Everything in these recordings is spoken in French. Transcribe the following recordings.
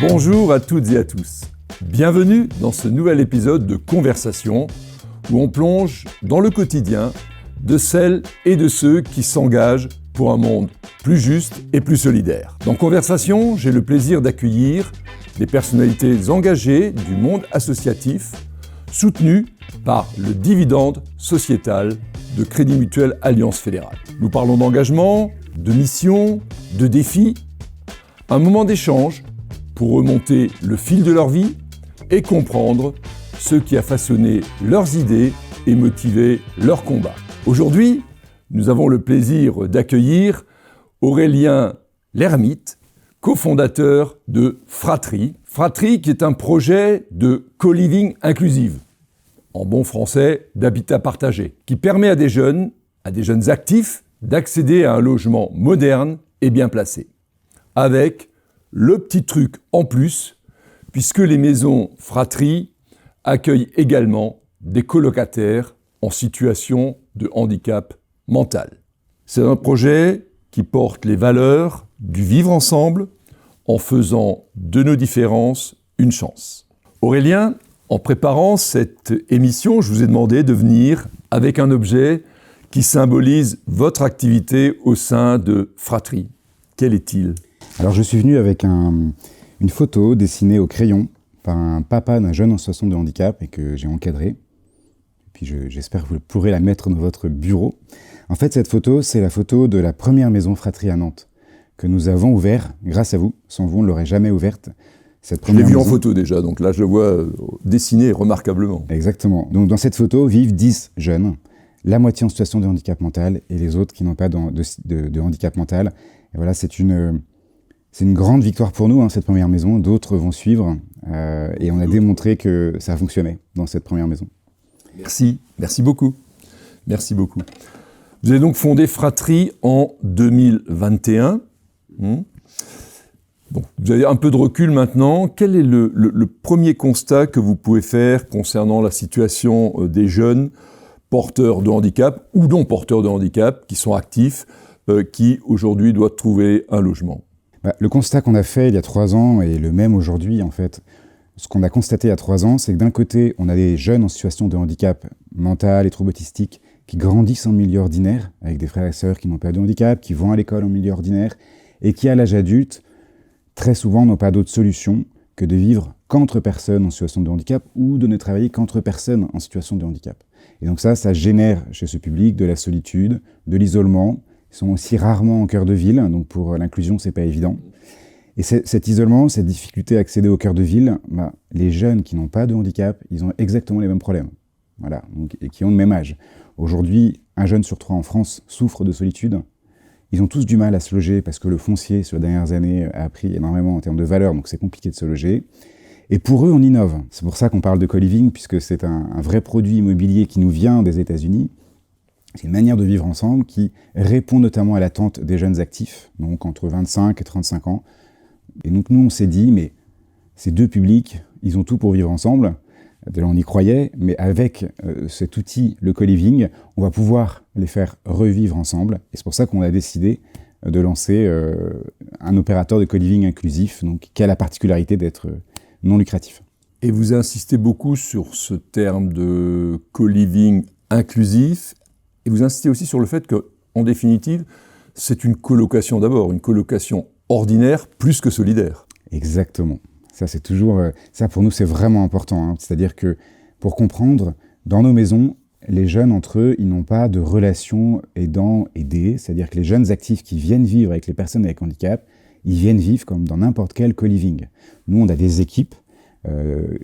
Bonjour à toutes et à tous. Bienvenue dans ce nouvel épisode de Conversation où on plonge dans le quotidien de celles et de ceux qui s'engagent pour un monde plus juste et plus solidaire. Dans Conversation, j'ai le plaisir d'accueillir des personnalités engagées du monde associatif soutenues par le dividende sociétal de Crédit Mutuel Alliance Fédérale. Nous parlons d'engagement, de mission, de défis, un moment d'échange pour remonter le fil de leur vie et comprendre ce qui a façonné leurs idées et motivé leurs combats. Aujourd'hui, nous avons le plaisir d'accueillir Aurélien Lermite, cofondateur de Fratrie. Fratrie qui est un projet de co-living inclusive, en bon français, d'habitat partagé, qui permet à des jeunes actifs, d'accéder à un logement moderne et bien placé. Avec le petit truc en plus, puisque les maisons Fratrie accueillent également des colocataires en situation de handicap mental. C'est un projet qui porte les valeurs du vivre ensemble en faisant de nos différences une chance. Aurélien, en préparant cette émission, je vous ai demandé de venir avec un objet qui symbolise votre activité au sein de Fratrie. Quel est-il ? Alors je suis venu avec une photo dessinée au crayon par un papa d'un jeune en situation de handicap et que j'ai encadré. Puis j'espère que vous pourrez la mettre dans votre bureau. En fait, cette photo, c'est la photo de la première maison Fratrie à Nantes que nous avons ouverte grâce à vous. Sans vous, on ne l'aurait jamais ouverte. Je l'ai vu en photo déjà, donc là je le vois dessiné remarquablement. Exactement. Donc dans cette photo vivent 10 jeunes, la moitié en situation de handicap mental et les autres qui n'ont pas de handicap mental. Et voilà, c'est une grande victoire pour nous, cette première maison. D'autres vont suivre et on a démontré que ça fonctionnait dans cette première maison. Merci beaucoup. Merci beaucoup. Vous avez donc fondé Fratrie en 2021. Bon, vous avez un peu de recul maintenant. Quel est le premier constat que vous pouvez faire concernant la situation des jeunes porteurs de handicap ou non porteurs de handicap qui sont actifs, qui aujourd'hui doivent trouver un logement ? Le constat qu'on a fait il y a 3 ans est le même aujourd'hui en fait. Ce qu'on a constaté il y a 3 ans, c'est que d'un côté, on a des jeunes en situation de handicap mental et troubles autistiques qui grandissent en milieu ordinaire, avec des frères et sœurs qui n'ont pas de handicap, qui vont à l'école en milieu ordinaire, et qui à l'âge adulte, très souvent n'ont pas d'autre solution que de vivre qu'entre personnes en situation de handicap ou de ne travailler qu'entre personnes en situation de handicap. Et donc ça génère chez ce public de la solitude, de l'isolement. Ils sont aussi rarement en cœur de ville, donc pour l'inclusion, c'est pas évident. Et cet isolement, cette difficulté à accéder au cœur de ville, les jeunes qui n'ont pas de handicap, ils ont exactement les mêmes problèmes. Voilà, donc, et qui ont le même âge. Aujourd'hui, un jeune sur 3 en France souffre de solitude. Ils ont tous du mal à se loger parce que le foncier, sur les dernières années, a pris énormément en termes de valeur, donc c'est compliqué de se loger. Et pour eux, on innove. C'est pour ça qu'on parle de co-living, puisque c'est un vrai produit immobilier qui nous vient des États-Unis. C'est une manière de vivre ensemble qui répond notamment à l'attente des jeunes actifs, donc entre 25 et 35 ans. Et donc nous, on s'est dit, mais ces deux publics, ils ont tout pour vivre ensemble. Déjà, on y croyait, mais avec cet outil, le co-living, on va pouvoir les faire revivre ensemble. Et c'est pour ça qu'on a décidé de lancer un opérateur de co-living inclusif, donc, qui a la particularité d'être non lucratif. Et vous insistez beaucoup sur ce terme de co-living inclusif, et vous insistez aussi sur le fait qu'en définitive, c'est une colocation d'abord, une colocation ordinaire plus que solidaire. Exactement. Ça, c'est toujours, ça pour nous, c'est vraiment important. C'est-à-dire que pour comprendre, dans nos maisons, les jeunes entre eux, ils n'ont pas de relation aidant-aidé. C'est-à-dire que les jeunes actifs qui viennent vivre avec les personnes avec handicap, ils viennent vivre comme dans n'importe quel co-living. Nous, on a des équipes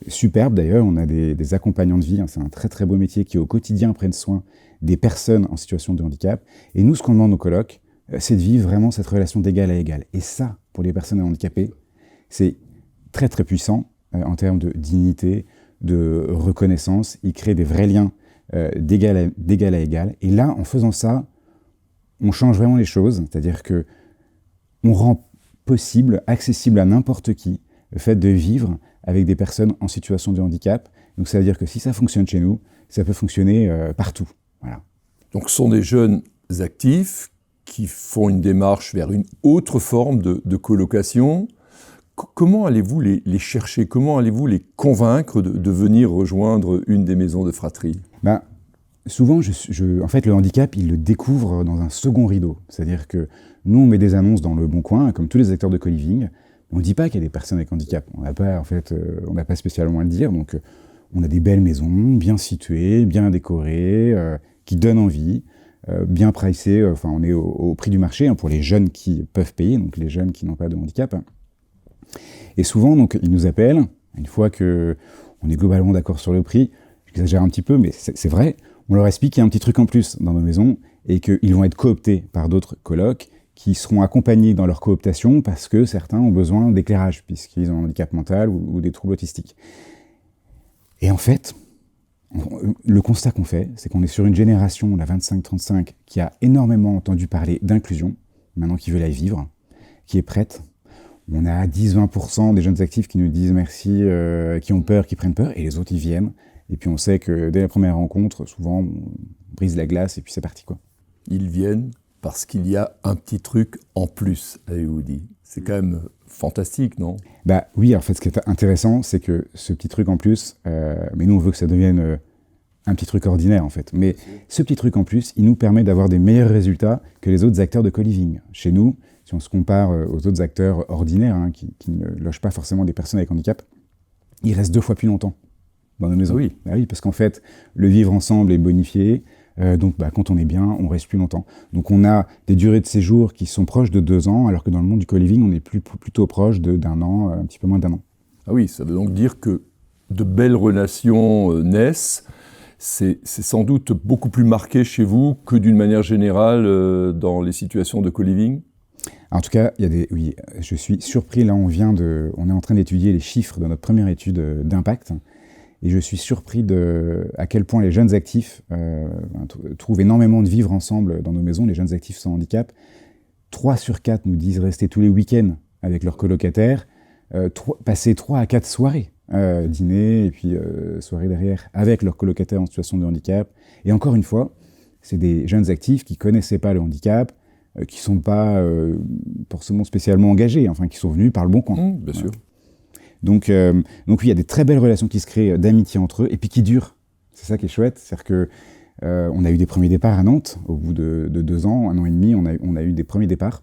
superbes d'ailleurs. On a des accompagnants de vie. C'est un très très beau métier qui au quotidien prennent soin des personnes en situation de handicap. Et nous, ce qu'on demande aux colocs, c'est de vivre vraiment cette relation d'égal à égal. Et ça, pour les personnes handicapées, c'est très très puissant en termes de dignité, de reconnaissance. Il crée des vrais liens d'égal à égal. Et là, en faisant ça, on change vraiment les choses. C'est-à-dire que on rend possible, accessible à n'importe qui, le fait de vivre avec des personnes en situation de handicap. Donc ça veut dire que si ça fonctionne chez nous, ça peut fonctionner partout. Voilà. Donc ce sont des jeunes actifs qui font une démarche vers une autre forme de colocation. comment allez-vous les chercher? Comment allez-vous les convaincre de venir rejoindre une des maisons de fratrie? Souvent, en fait, le handicap, ils le découvrent dans un second rideau. C'est-à-dire que nous, on met des annonces dans Le Bon Coin, comme tous les acteurs de co-living. On ne dit pas qu'il y a des personnes avec handicap. On n'a pas spécialement à le dire. Donc, on a des belles maisons, bien situées, bien décorées, qui donnent envie, bien pricées. Enfin, on est au prix du marché pour les jeunes qui peuvent payer, donc les jeunes qui n'ont pas de handicap. Et souvent, donc, ils nous appellent, une fois qu'on est globalement d'accord sur le prix. J'exagère un petit peu, mais c'est vrai. On leur explique qu'il y a un petit truc en plus dans nos maisons et qu'ils vont être cooptés par d'autres colocs qui seront accompagnés dans leur cooptation parce que certains ont besoin d'éclairage puisqu'ils ont un handicap mental ou des troubles autistiques. Et en fait, le constat qu'on fait, c'est qu'on est sur une génération, la 25-35, qui a énormément entendu parler d'inclusion, maintenant qui veut la vivre, qui est prête. On a 10-20% des jeunes actifs qui nous disent merci, qui ont peur, qui prennent peur, et les autres, ils viennent. Et puis on sait que dès la première rencontre, souvent, on brise la glace et puis c'est parti, quoi. Ils viennent parce qu'il y a un petit truc en plus, avez-vous dit. C'est quand même fantastique, non? Oui, en fait, ce qui est intéressant, c'est que ce petit truc en plus, mais nous, on veut que ça devienne un petit truc ordinaire, en fait. Mais ce petit truc en plus, il nous permet d'avoir des meilleurs résultats que les autres acteurs de co-living. Chez nous, si on se compare aux autres acteurs ordinaires, qui ne logent pas forcément des personnes avec handicap, ils restent 2 fois plus longtemps dans nos maisons. Oui. Oui, parce qu'en fait, le vivre ensemble est bonifié. Donc, quand on est bien, on reste plus longtemps. Donc, on a des durées de séjour qui sont proches de 2 ans, alors que dans le monde du co-living, on est plutôt proche d'1 an, un petit peu moins d'1 an. Ah oui, ça veut donc dire que de belles relations naissent. C'est sans doute beaucoup plus marqué chez vous que d'une manière générale dans les situations de co-living? En tout cas, oui, je suis surpris. Là, on est en train d'étudier les chiffres de notre première étude d'impact. Et je suis surpris à quel point les jeunes actifs trouvent énormément de vivre ensemble dans nos maisons, les jeunes actifs sans handicap. 3 sur 4 nous disent rester tous les week-ends avec leurs colocataires, passer 3 à 4 soirées, dîner et puis soirée derrière, avec leurs colocataires en situation de handicap. Et encore une fois, c'est des jeunes actifs qui ne connaissaient pas le handicap, qui ne sont pas forcément spécialement engagés, enfin qui sont venus par Le Bon Coin. Bien sûr. Donc oui, il y a des très belles relations qui se créent d'amitié entre eux et puis qui durent. C'est ça qui est chouette, c'est-à-dire que on a eu des premiers départs à Nantes au bout de 2 ans, 1 an et demi, on a eu des premiers départs.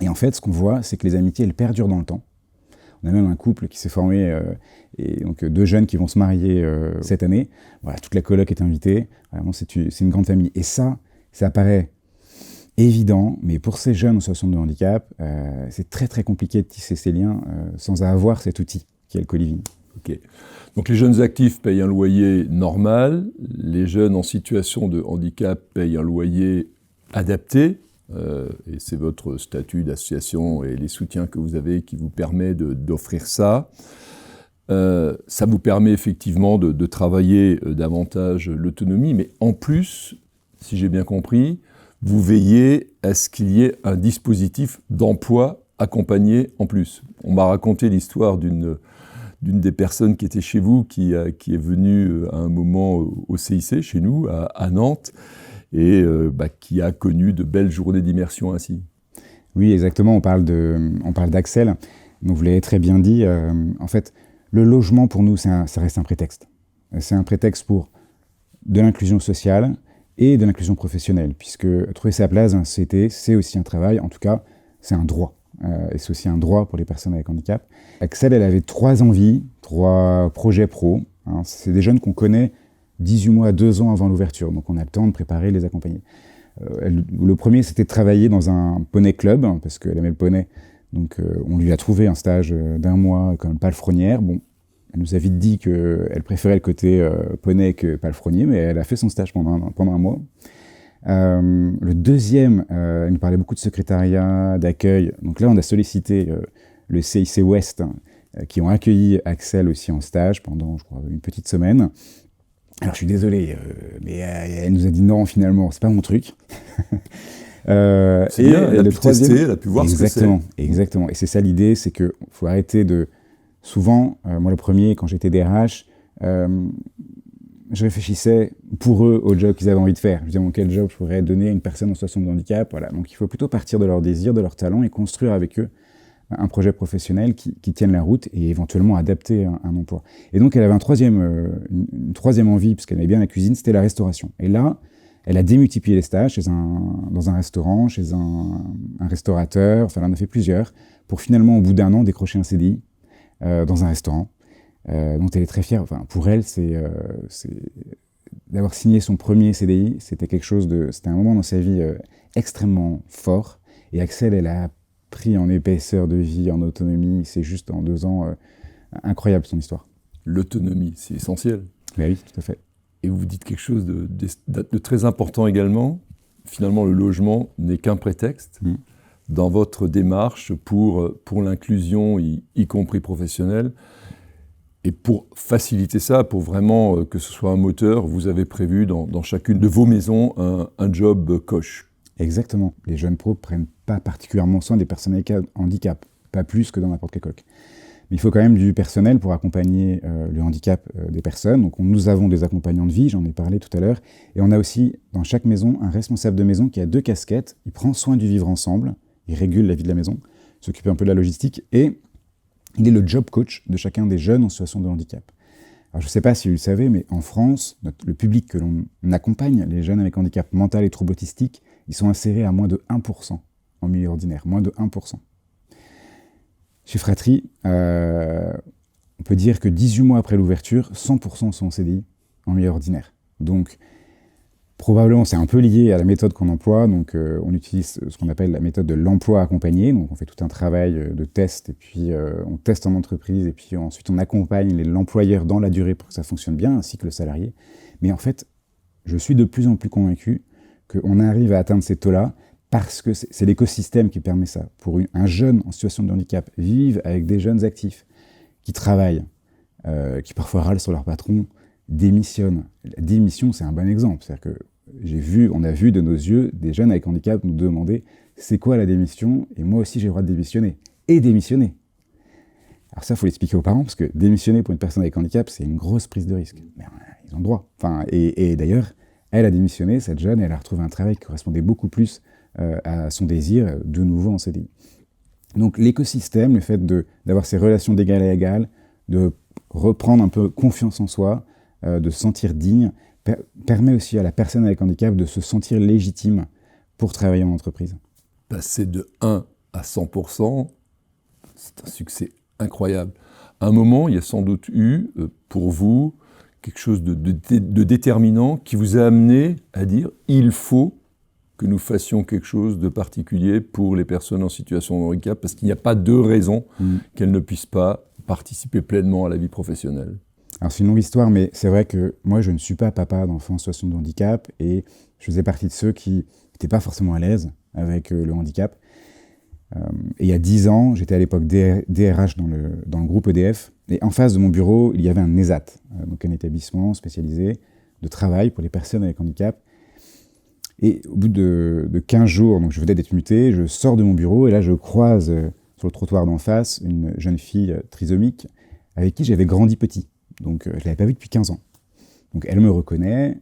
Et en fait, ce qu'on voit, c'est que les amitiés, elles perdurent dans le temps. On a même un couple qui s'est formé, et donc 2 jeunes qui vont se marier cette année. Voilà, toute la coloc est invitée. Vraiment, c'est une grande famille. Et ça paraît évident, mais pour ces jeunes en situation de handicap, c'est très très compliqué de tisser ces liens sans avoir cet outil qui est le co-living. Ok. Donc les jeunes actifs payent un loyer normal, les jeunes en situation de handicap payent un loyer adapté, et c'est votre statut d'association et les soutiens que vous avez qui vous permet d'offrir ça. Ça vous permet effectivement de travailler davantage l'autonomie, mais en plus, si j'ai bien compris, vous veillez à ce qu'il y ait un dispositif d'emploi accompagné en plus. On m'a raconté l'histoire d'une des personnes qui était chez vous, qui est venue à un moment au CIC, chez nous, à Nantes, et qui a connu de belles journées d'immersion ainsi. Oui, exactement, on parle d'Axel. Donc vous l'avez très bien dit, en fait, le logement pour nous, ça reste un prétexte. C'est un prétexte pour de l'inclusion sociale, et de l'inclusion professionnelle, puisque trouver sa place dans la société, c'est aussi un travail, en tout cas, c'est un droit. Et c'est aussi un droit pour les personnes avec handicap. Axel, elle avait 3 envies, 3 projets pro. C'est des jeunes qu'on connaît 18 mois à 2 ans avant l'ouverture, donc on a le temps de préparer, les accompagner. Le premier, c'était de travailler dans un poney club, parce qu'elle aimait le poney, donc on lui a trouvé un stage d'1 mois comme palefrenière. Bon, elle nous a vite dit qu'elle préférait le côté poney que palefrenier, mais elle a fait son stage pendant un mois. Le deuxième, elle nous parlait beaucoup de secrétariat, d'accueil. Donc là, on a sollicité le CIC Ouest, qui ont accueilli Axel aussi en stage pendant, je crois, une petite semaine. Alors, je suis désolé, mais elle nous a dit non, finalement, c'est pas mon truc. C'est bien, elle a pu tester, elle a pu voir ce que c'est. Exactement. Et c'est ça l'idée, c'est qu'il faut arrêter de... Souvent, moi le premier, quand j'étais DRH, je réfléchissais pour eux au job qu'ils avaient envie de faire. Je me disais, bon, quel job je pourrais donner à une personne en situation de handicap, voilà. Donc il faut plutôt partir de leurs désirs, de leurs talents et construire avec eux un projet professionnel qui tienne la route et éventuellement adapter un emploi. Et donc elle avait une troisième envie, puisqu'elle aimait bien la cuisine, c'était la restauration. Et là, elle a démultiplié les stages dans un restaurant, chez un restaurateur, enfin elle en a fait plusieurs, pour finalement au bout d'un an décrocher un CDI dans un restaurant, dont elle est très fière. Enfin, pour elle, c'est d'avoir signé son premier CDI, c'était un moment dans sa vie extrêmement fort. Et Axel, elle a pris en épaisseur de vie, en autonomie. C'est juste en 2 ans incroyable son histoire. L'autonomie, c'est essentiel. Ben oui, tout à fait. Et vous dites quelque chose de très important également. Finalement, le logement n'est qu'un prétexte dans votre démarche pour l'inclusion, y compris professionnelle. Et pour faciliter ça, pour vraiment que ce soit un moteur, vous avez prévu dans chacune de vos maisons un job coach. Exactement. Les jeunes pros ne prennent pas particulièrement soin des personnes avec handicap, pas plus que dans n'importe quel colloque. Mais il faut quand même du personnel pour accompagner le handicap des personnes. Donc nous avons des accompagnants de vie, j'en ai parlé tout à l'heure. Et on a aussi dans chaque maison un responsable de maison qui a 2 casquettes. Il prend soin du vivre ensemble, il régule la vie de la maison, s'occupe un peu de la logistique et il est le job coach de chacun des jeunes en situation de handicap. Alors je ne sais pas si vous le savez, mais en France, le public que l'on accompagne, les jeunes avec handicap mental et troubles autistiques, ils sont insérés à moins de 1% en milieu ordinaire, moins de 1%. Chez Fratri, on peut dire que 18 mois après l'ouverture, 100% sont en CDI en milieu ordinaire. Donc, probablement, c'est un peu lié à la méthode qu'on emploie. Donc, on utilise ce qu'on appelle la méthode de l'emploi accompagné. Donc, on fait tout un travail de test, et puis on teste en entreprise, et puis ensuite on accompagne l'employeur dans la durée pour que ça fonctionne bien, ainsi que le salarié. Mais en fait, je suis de plus en plus convaincu qu'on arrive à atteindre ces taux-là parce que c'est l'écosystème qui permet ça. Pour un jeune en situation de handicap, vivre avec des jeunes actifs qui travaillent, qui parfois râlent sur leur patron, démissionnent. La démission, c'est un bon exemple. C'est-à-dire que on a vu de nos yeux des jeunes avec handicap nous demander c'est quoi la démission, et moi aussi j'ai le droit de démissionner. Et démissionner. Alors ça, il faut l'expliquer aux parents, parce que démissionner pour une personne avec handicap, c'est une grosse prise de risque. Mais ils ont le droit. Enfin, et d'ailleurs, elle a démissionné, cette jeune, elle a retrouvé un travail qui correspondait beaucoup plus à son désir, de nouveau en CDI. Donc l'écosystème, le fait d'avoir ces relations d'égal à égal, de reprendre un peu confiance en soi, de se sentir digne, permet aussi à la personne avec handicap de se sentir légitime pour travailler en entreprise. Passer de 1 à 100%, c'est un succès incroyable. À un moment, il y a sans doute eu, pour vous, quelque chose de déterminant qui vous a amené à dire « il faut que nous fassions quelque chose de particulier pour les personnes en situation de handicap, parce qu'il n'y a pas de raison qu'elles ne puissent pas participer pleinement à la vie professionnelle. » Alors c'est une longue histoire, mais c'est vrai que moi je ne suis pas papa d'enfants en situation de handicap, et je faisais partie de ceux qui n'étaient pas forcément à l'aise avec le handicap. Et il y a 10 ans, j'étais à l'époque DRH dans le groupe EDF, et en face de mon bureau, il y avait un ESAT, donc un établissement spécialisé de travail pour les personnes avec handicap. Et au bout de 15 jours, donc je venais d'être muté, je sors de mon bureau, et là je croise sur le trottoir d'en face une jeune fille trisomique avec qui j'avais grandi petit. Donc je ne l'avais pas vue depuis 15 ans. Donc elle me reconnaît,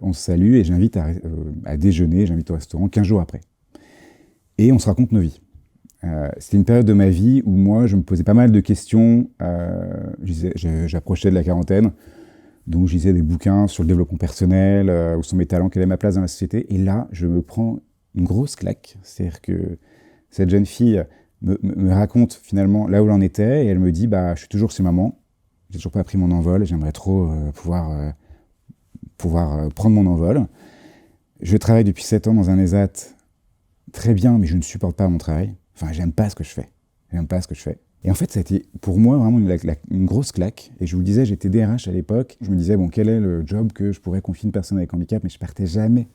on se salue, et j'invite à déjeuner, j'invite au restaurant 15 jours après. Et on se raconte nos vies. C'était une période de ma vie où moi, je me posais pas mal de questions. J'approchais de la quarantaine, donc je lisais des bouquins sur le développement personnel, où sont mes talents, quelle est ma place dans la société. Et là, je me prends une grosse claque. C'est-à-dire que cette jeune fille me raconte finalement là où elle en était, et elle me dit je suis toujours chez maman, j'ai toujours pas pris mon envol, j'aimerais trop pouvoir prendre mon envol. Je travaille depuis 7 ans dans un ESAT, très bien, mais je ne supporte pas mon travail. Enfin, j'aime pas ce que je fais. Et en fait, ça a été pour moi vraiment une grosse claque. Et je vous le disais, j'étais DRH à l'époque. Je me disais, quel est le job que je pourrais confier à une personne avec handicap, mais je partais jamais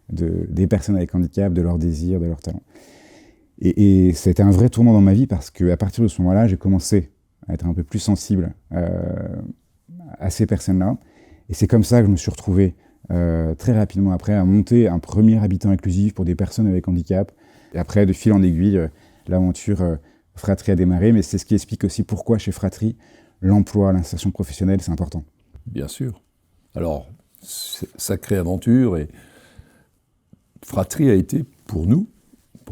des personnes avec handicap, de leurs désirs, de leurs talents. Et c'était un vrai tournant dans ma vie, parce qu'à partir de ce moment-là, j'ai commencé à être un peu plus sensible à ces personnes-là. Et c'est comme ça que je me suis retrouvé très rapidement après à monter un premier habitat inclusif pour des personnes avec handicap. Et après, de fil en aiguille, l'aventure Fratri a démarré, mais c'est ce qui explique aussi pourquoi chez Fratri, l'emploi, l'insertion professionnelle, c'est important. Bien sûr. Alors, sacrée aventure, et Fratri a été pour nous,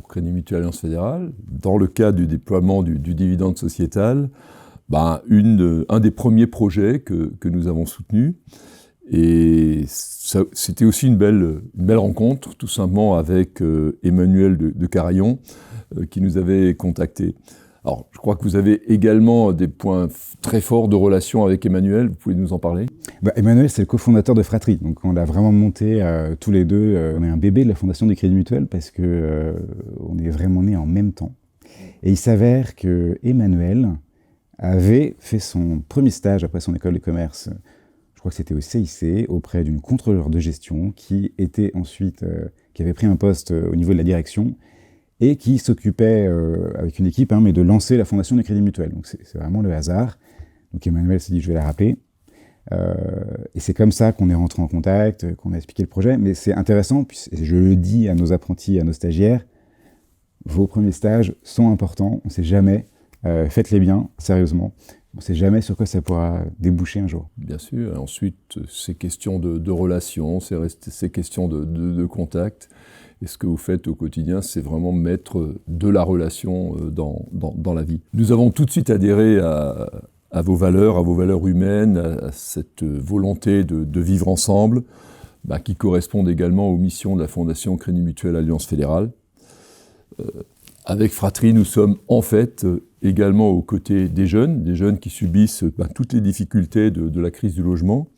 pour Crédit Mutuel Alliance Fédérale, dans le cadre du déploiement du dividende sociétal, un des premiers projets que nous avons soutenus. Et c'était aussi une belle rencontre, tout simplement avec Emmanuel de Carayon, qui nous avait contactés. Alors, je crois que vous avez également des points très forts de relation avec Emmanuel. Vous pouvez nous en parler ? Emmanuel, c'est le cofondateur de Fratri. Donc, on l'a vraiment monté tous les deux. On est un bébé de la Fondation du Crédit Mutuel parce que on est vraiment nés en même temps. Et il s'avère que Emmanuel avait fait son premier stage après son école de commerce. Je crois que c'était au CIC, auprès d'une contrôleure de gestion qui était ensuite, qui avait pris un poste au niveau de la direction et qui s'occupait, avec une équipe, mais de lancer la Fondation du Crédit Mutuel. Donc c'est vraiment le hasard. Donc Emmanuel s'est dit, je vais la rappeler. Et c'est comme ça qu'on est rentré en contact, qu'on a expliqué le projet. Mais c'est intéressant, puis je le dis à nos apprentis, à nos stagiaires, vos premiers stages sont importants, on ne sait jamais, faites-les bien, sérieusement. On ne sait jamais sur quoi ça pourra déboucher un jour. Bien sûr. Et ensuite, ces questions de relations, ces questions de contact. Et ce que vous faites au quotidien, c'est vraiment mettre de la relation dans la vie. Nous avons tout de suite adhéré à vos valeurs humaines, à cette volonté de vivre ensemble, qui correspondent également aux missions de la Fondation Crédit Mutuel Alliance Fédérale. Avec Fratri, nous sommes en fait également aux côtés des jeunes qui subissent toutes les difficultés de la crise du logement,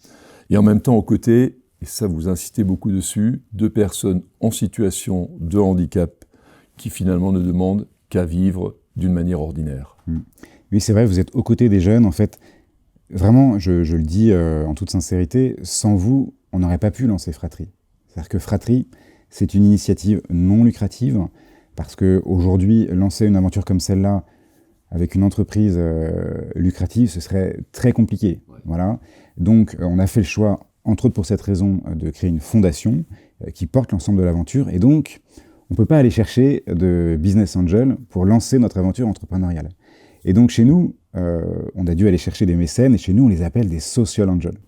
et en même temps aux côtés, et ça vous insistez beaucoup dessus, de personnes en situation de handicap qui finalement ne demandent qu'à vivre d'une manière ordinaire. Oui, c'est vrai, vous êtes aux côtés des jeunes. En fait, vraiment, je le dis en toute sincérité, sans vous, on n'aurait pas pu lancer Fratri. C'est-à-dire que Fratri, c'est une initiative non lucrative, parce qu'aujourd'hui, lancer une aventure comme celle-là, avec une entreprise lucrative, ce serait très compliqué. Ouais. Voilà. Donc, on a fait le choix, entre autres pour cette raison, de créer une fondation qui porte l'ensemble de l'aventure. Et donc, on ne peut pas aller chercher de business angel pour lancer notre aventure entrepreneuriale. Et donc, chez nous, on a dû aller chercher des mécènes, et chez nous, on les appelle des social angels.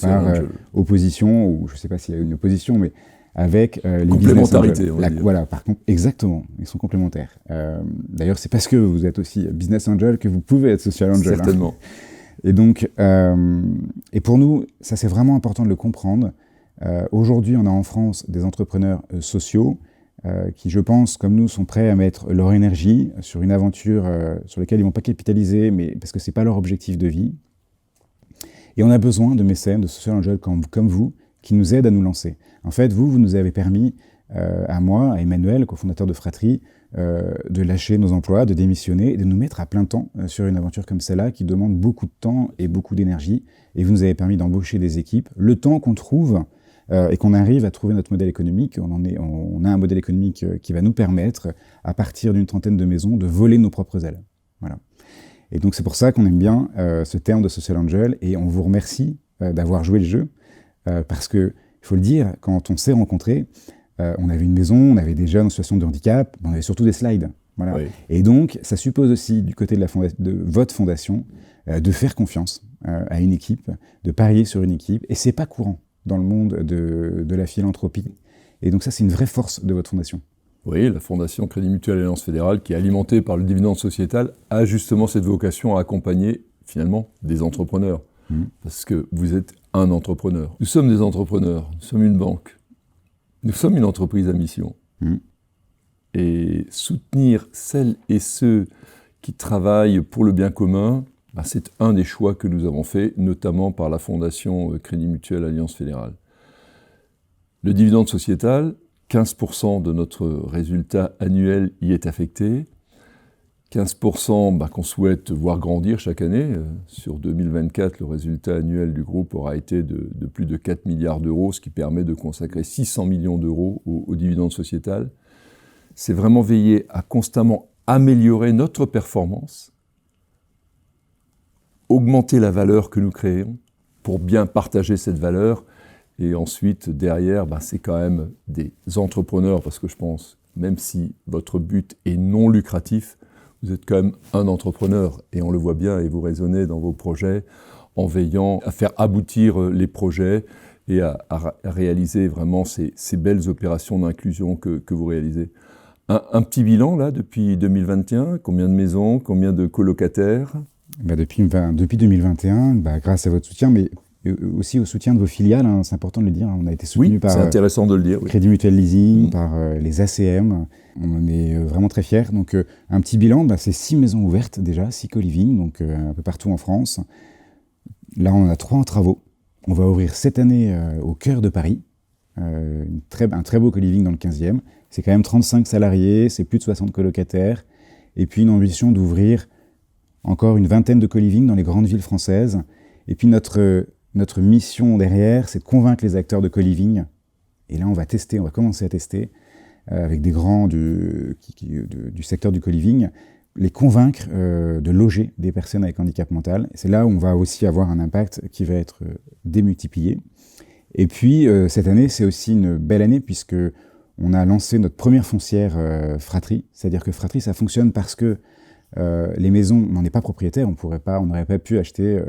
Par opposition, ou je ne sais pas s'il y a une opposition, mais avec les complémentarité, business angels. Voilà, par contre, exactement, ils sont complémentaires. D'ailleurs, c'est parce que vous êtes aussi business angel que vous pouvez être social angel. Certainement. Et donc, et pour nous, ça c'est vraiment important de le comprendre. Aujourd'hui, on a en France des entrepreneurs sociaux qui, je pense, comme nous, sont prêts à mettre leur énergie sur une aventure sur laquelle ils ne vont pas capitaliser, mais parce que ce n'est pas leur objectif de vie. Et on a besoin de mécènes, de social angels comme vous, qui nous aident à nous lancer. En fait, vous nous avez permis, à moi, à Emmanuel, cofondateur de Fratri, de lâcher nos emplois, de démissionner et de nous mettre à plein temps sur une aventure comme celle-là qui demande beaucoup de temps et beaucoup d'énergie. Et vous nous avez permis d'embaucher des équipes. Le temps qu'on trouve et qu'on arrive à trouver notre modèle économique, on a un modèle économique qui va nous permettre, à partir d'une trentaine de maisons, de voler nos propres ailes. Voilà. Et donc c'est pour ça qu'on aime bien ce terme de social angel, et on vous remercie d'avoir joué le jeu, parce que, il faut le dire, quand on s'est rencontrés, on avait une maison, on avait des jeunes en situation de handicap, on avait surtout des slides. Voilà. Oui. Et donc, ça suppose aussi, du côté de votre fondation, de faire confiance à une équipe, de parier sur une équipe. Et c'est pas courant dans le monde de la philanthropie. Et donc ça, c'est une vraie force de votre fondation. Oui, la Fondation Crédit Mutuel Alliance Fédérale, qui est alimentée par le dividende sociétal, a justement cette vocation à accompagner, finalement, des entrepreneurs. Parce que vous êtes un entrepreneur. Nous sommes des entrepreneurs, nous sommes une banque. Nous sommes une entreprise à mission. Et soutenir celles et ceux qui travaillent pour le bien commun, c'est un des choix que nous avons fait, notamment par la Fondation Crédit Mutuel Alliance Fédérale. Le dividende sociétal, 15% de notre résultat annuel y est affecté. 15% qu'on souhaite voir grandir chaque année. Sur 2024, le résultat annuel du groupe aura été de plus de 4 milliards d'euros, ce qui permet de consacrer 600 millions d'euros au dividende sociétal. C'est vraiment veiller à constamment améliorer notre performance, augmenter la valeur que nous créons pour bien partager cette valeur. Et ensuite, derrière, c'est quand même des entrepreneurs, parce que je pense, même si votre but est non lucratif, vous êtes quand même un entrepreneur, et on le voit bien, et vous raisonnez dans vos projets en veillant à faire aboutir les projets et à réaliser vraiment ces belles opérations d'inclusion que vous réalisez. Un petit bilan, là, depuis 2021, combien de maisons, combien de colocataires? Depuis 2021, grâce à votre soutien, mais aussi au soutien de vos filiales, hein, c'est important de le dire, on a été soutenu par c'est intéressant de le dire. Crédit Mutuel Leasing, par les ACM, on en est vraiment très fiers. Donc un petit bilan, c'est 6 maisons ouvertes déjà, 6 co-living, donc un peu partout en France. Là, on en a 3 en travaux. On va ouvrir cette année au cœur de Paris, un très beau co-living dans le 15e. C'est quand même 35 salariés, c'est plus de 60 colocataires, et puis une ambition d'ouvrir encore une vingtaine de co-living dans les grandes villes françaises. Et puis notre mission derrière, c'est de convaincre les acteurs de co-living. Et là, on va commencer à tester avec des grands du secteur du co-living, les convaincre de loger des personnes avec handicap mental. Et c'est là où on va aussi avoir un impact qui va être démultiplié. Et puis, cette année, c'est aussi une belle année puisque on a lancé notre première foncière Fratrie. C'est-à-dire que Fratrie, ça fonctionne parce que les maisons, on n'en est pas propriétaire, on n'aurait pas pu acheter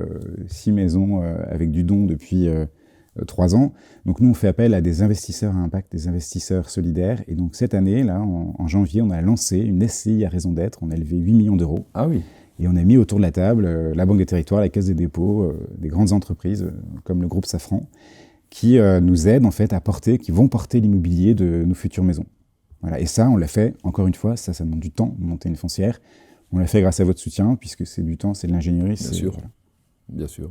6 maisons avec du don depuis 3 ans. Donc nous, on fait appel à des investisseurs à impact, des investisseurs solidaires. Et donc cette année, là, en janvier, on a lancé une SCI à raison d'être. On a levé 8 millions d'euros. Ah oui. Et on a mis autour de la table la Banque des Territoires, la Caisse des dépôts, des grandes entreprises comme le groupe Safran, qui nous aident en fait qui vont porter l'immobilier de nos futures maisons. Voilà. Et ça, on l'a fait, encore une fois, ça demande du temps de monter une foncière. On l'a fait grâce à votre soutien, puisque c'est du temps, c'est de l'ingénierie. Bien sûr, voilà. Bien sûr.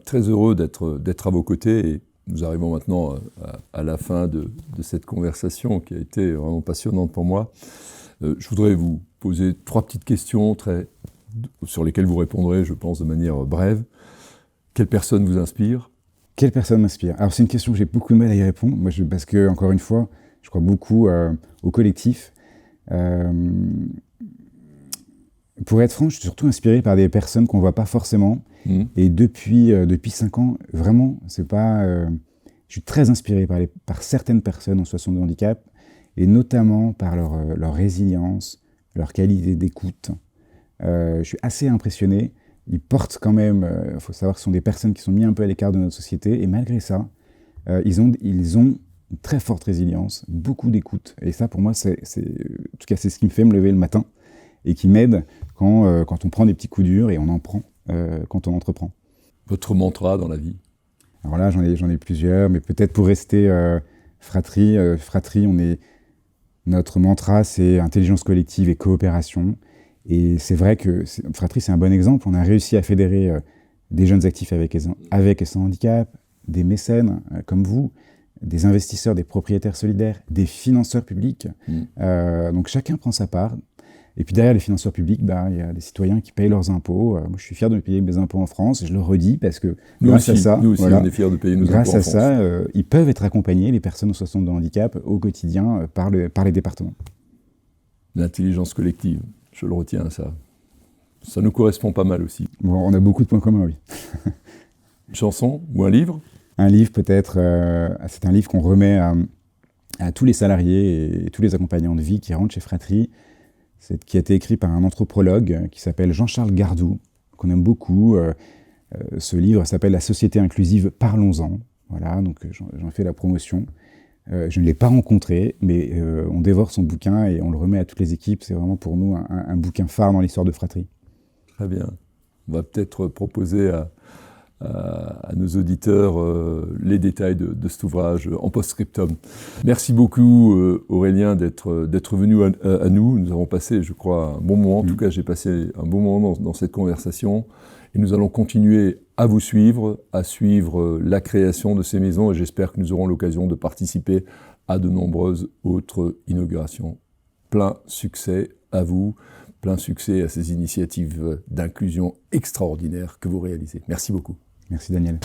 Très heureux d'être à vos côtés, et nous arrivons maintenant à la fin de cette conversation qui a été vraiment passionnante pour moi. Je voudrais vous poser 3 petites questions sur lesquelles vous répondrez, je pense, de manière brève. Quelle personne vous inspire? Quelle personne m'inspire? Alors c'est une question que j'ai beaucoup de mal à y répondre, parce que, encore une fois, je crois beaucoup au collectif. Pour être franc, je suis surtout inspiré par des personnes qu'on ne voit pas forcément. Et depuis 5 ans, vraiment, je suis très inspiré par certaines personnes en situation de handicap, et notamment par leur résilience, leur qualité d'écoute. Je suis assez impressionné. Ils portent quand même, il faut savoir que ce sont des personnes qui sont mises un peu à l'écart de notre société, et malgré ça, ils ont une très forte résilience, beaucoup d'écoute. Et ça, pour moi, en tout cas, c'est ce qui me fait me lever le matin et qui m'aide quand on prend des petits coups durs, et on en prend quand on entreprend. Votre mantra dans la vie? Alors là, j'en ai plusieurs, mais peut-être pour rester Fratrie, notre mantra, c'est intelligence collective et coopération. Et c'est vrai que Fratrie, c'est un bon exemple. On a réussi à fédérer des jeunes actifs avec et sans handicap, des mécènes comme vous, des investisseurs, des propriétaires solidaires, des financeurs publics. Donc chacun prend sa part. Et puis derrière les financeurs publics, il y a des citoyens qui payent leurs impôts. Moi, je suis fier de payer mes impôts en France, et je le redis parce que grâce à ça, nous aussi, on est fiers de payer nos impôts en France. Grâce à ça, ils peuvent être accompagnés, les personnes en situation de handicap, au quotidien par les départements. L'intelligence collective, je le retiens, ça. Ça nous correspond pas mal aussi. Bon, on a beaucoup de points communs, oui. Une chanson ou un livre? Un livre peut-être, c'est un livre qu'on remet à tous les salariés et tous les accompagnants de vie qui rentrent chez Fratrie, qui a été écrit par un anthropologue qui s'appelle Jean-Charles Gardou, qu'on aime beaucoup. Ce livre s'appelle « La société inclusive, parlons-en ». Voilà, donc j'en fais la promotion. Je ne l'ai pas rencontré, mais on dévore son bouquin et on le remet à toutes les équipes. C'est vraiment pour nous un bouquin phare dans l'histoire de Fratrie. Très bien. On va peut-être proposer à nos auditeurs les détails de cet ouvrage en post-scriptum. Merci beaucoup Aurélien d'être venu à nous. Nous avons passé, je crois, un bon moment. En tout cas, j'ai passé un bon moment dans cette conversation. Et nous allons continuer à vous suivre, à suivre la création de ces maisons. Et j'espère que nous aurons l'occasion de participer à de nombreuses autres inaugurations. Plein succès à vous. Plein succès à ces initiatives d'inclusion extraordinaires que vous réalisez. Merci beaucoup. Merci Daniel.